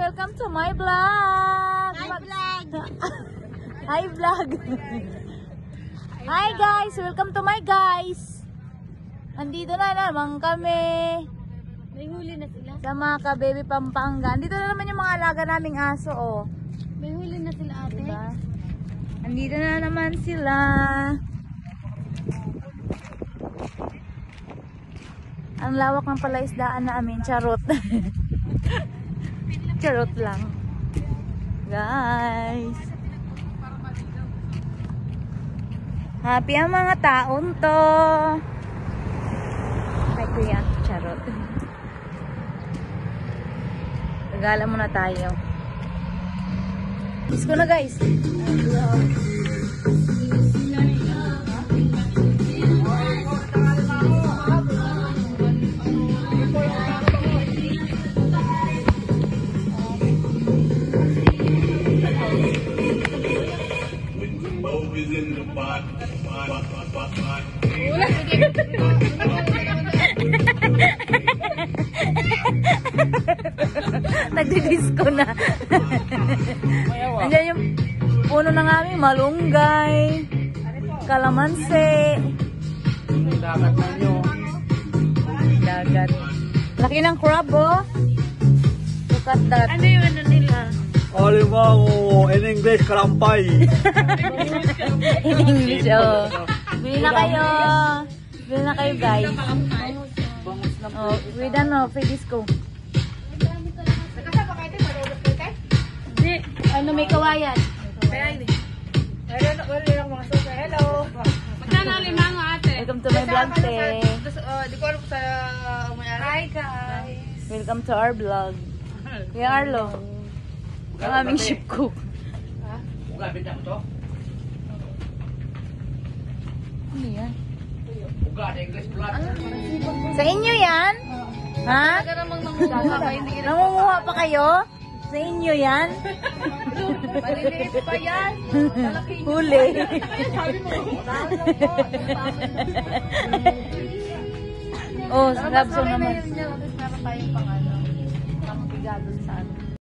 Welcome to my vlog! Hi vlog! Hi vlog! Hi guys! Welcome to my guys! Andito na naman kami. May huli na sila. Sa mga ka-baby Pampanga. Andito na naman yung mga alaga naming aso, oh. May huli na sila ate. Diba? Andito na naman sila. Ang lawak ng palaisdaan namin. Charot. Charot lang. Guys. Happy ang mga taon to. Ay kuya. Charot. Regala muna tayo. Let's go na guys. Nagdi-disco na. Andiyan yung puno ng aming malunggay, kalamansi. Dagat na nyo. Dagat. Laki ng crab, oh. Look at that. Ano yung ano nila? Alimango, in English, karampay. In English, oh. Bili na kayo. Bili na kayo, guys. Oh, with ano, free disco. Hindi. Ano may kawayan? Hello. Magkano limango ate? Welcome to my vlog, te. Di ko alam sa may-ari. Hi guys. Welcome to our vlog. Kuya Arlo. Ang aming ship cook. Ugabit ako to. Ano yan? Ugad, English blood. Sa inyo yan? Ha? Talaga namang nangunguha ka, hindi ka Nangunguha pa kayo? Sa inyo yan? maliliit pa yan. Huli. Oh, love song naman. Meron tayong pang ano, pang bigado sa ano.